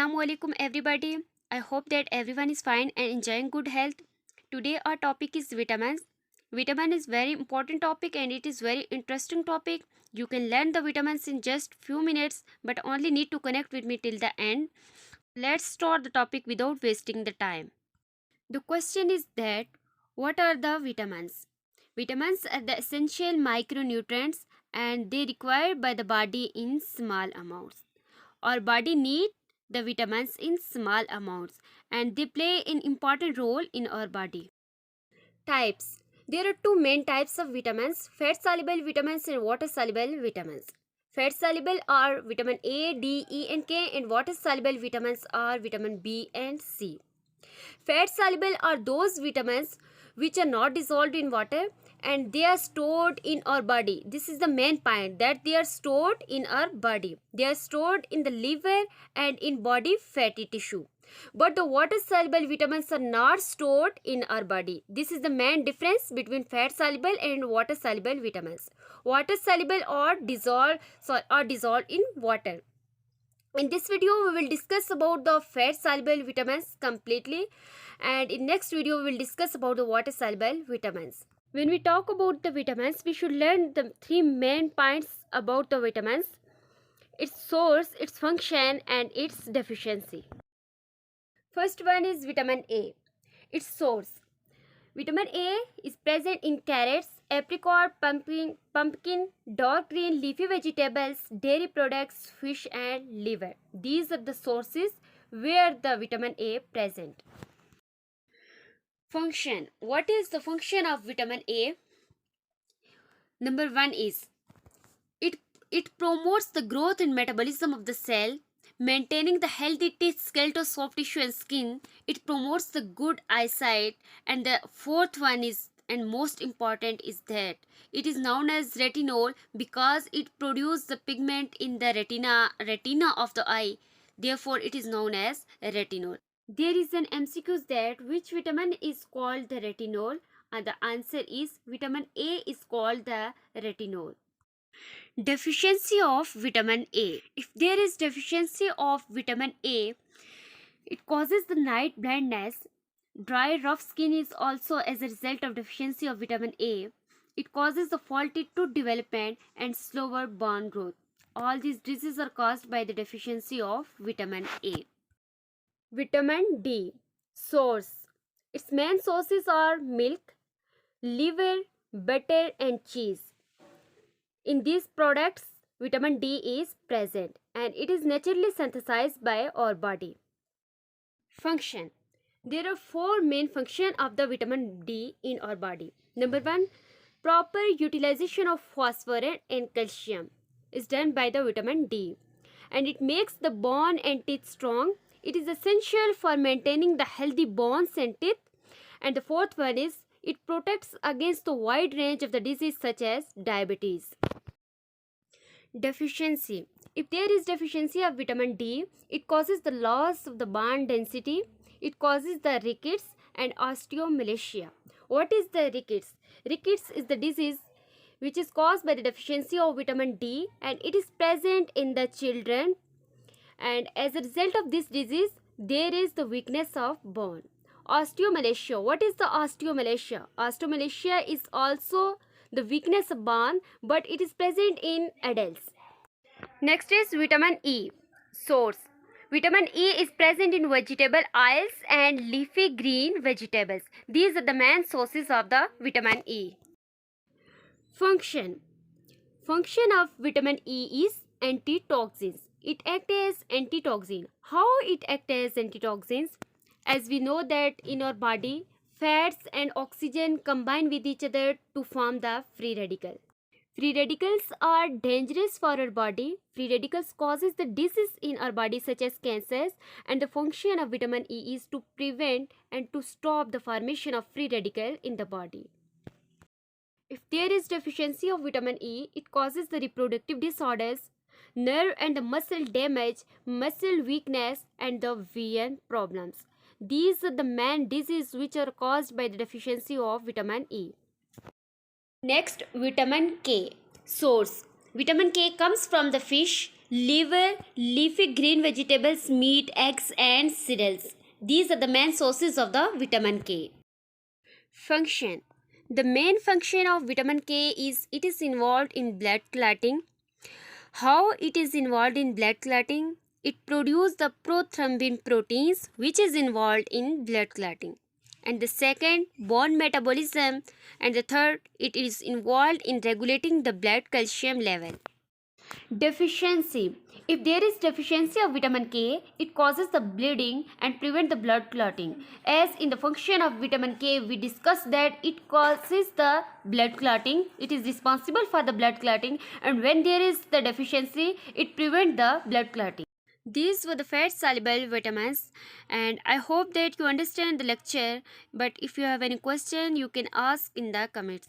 Assalamu alaikum everybody. I hope that everyone is fine and enjoying good health. Today our topic is vitamins. Vitamin is very important topic and it is very interesting topic. You can learn the vitamins in just few minutes but only need to connect with me till the end. Let's start the topic without wasting the time. The question is that what are the vitamins? Vitamins are the essential micronutrients and they required by the body in small amounts. Our body need the vitamins in small amounts and they play an important role in our body. Types. There are two main types of vitamins, fat soluble vitamins and water soluble vitamins. Fat soluble are vitamin A, D, E and K and water soluble vitamins are vitamin B and C. Fat soluble are those vitamins which are not dissolved in water and they are stored in our body. This is the main point, that they are stored in our body. They are stored in the liver and in body fatty tissue. But the water soluble vitamins are not stored in our body. This is the main difference between fat soluble and water soluble vitamins. Water soluble are dissolved in water. In this video, we will discuss about the fat soluble vitamins completely, and in next video, we will discuss about the water soluble vitamins. When we talk about the vitamins, we should learn the three main points about the vitamins: its source, its function, and its deficiency. First one is vitamin A. Its source. Vitamin A is present in carrots, apricot, pumpkin, dark green leafy vegetables, dairy products, fish and liver. These are the sources where the vitamin A present. Function. What is the function of vitamin A? Number one is it promotes the growth and metabolism of the cell, maintaining the healthy teeth, skeletal, soft tissue and skin. It promotes the good eyesight. And the fourth one is, and most important, is that it is known as retinol because it produces the pigment in the retina of the eye. Therefore, it is known as retinol. There is an MCQ that which vitamin is called the retinol, and the answer is vitamin A is called the retinol. Deficiency of vitamin A. If there is deficiency of vitamin A, it causes the night blindness. Dry, rough skin is also as a result of deficiency of vitamin A. It causes the faulty tooth development and slower bone growth. All these diseases are caused by the deficiency of vitamin A. Vitamin D. Source. Its main sources are milk, liver, butter and cheese. In these products, vitamin D is present and it is naturally synthesized by our body. Function. There are four main functions of the vitamin D in our body. Number one, proper utilization of phosphorus and calcium is done by the vitamin D, and it makes the bone and teeth strong. It is essential for maintaining the healthy bones and teeth. And the fourth one is it protects against a wide range of the disease such as diabetes. Deficiency. If there is deficiency of vitamin D, it causes the loss of the bone density. It causes the rickets and osteomalacia. What is the rickets? Rickets is the disease which is caused by the deficiency of vitamin D and it is present in the children. And as a result of this disease, there is the weakness of bone. Osteomalacia. What is the osteomalacia? Osteomalacia is also the weakness of bone, but it is present in adults. Next is vitamin E. Source. Vitamin E is present in vegetable oils and leafy green vegetables. These are the main sources of the vitamin E. Function. Function of vitamin E is antitoxins. It acts as antitoxin. How it acts as antitoxins? As we know that in our body, fats and oxygen combine with each other to form the free radical. Free radicals are dangerous for our body. Free radicals causes the disease in our body such as cancers, and the function of vitamin E is to prevent and to stop the formation of free radical in the body. If there is deficiency of vitamin E, it causes the reproductive disorders, nerve and muscle damage, muscle weakness and the vein problems. These are the main diseases which are caused by the deficiency of vitamin E. Next, vitamin K. Source. Vitamin K comes from the fish, Liver, leafy green vegetables, meat, eggs, and cereals. These are the main sources of the vitamin K. Function. The main function of vitamin K is it is involved in blood clotting. How it is involved in blood clotting? It produces the prothrombin proteins which is involved in blood clotting. And the second, bone metabolism. And the third, it is involved in regulating the blood calcium level. Deficiency. If there is deficiency of vitamin K, it causes the bleeding and prevent the blood clotting. As in the function of vitamin K, we discussed that it causes the blood clotting. It is responsible for the blood clotting, and when there is the deficiency, it prevents the blood clotting. These were the fat soluble vitamins, and I hope that you understand the lecture. But if you have any question, you can ask in the comments.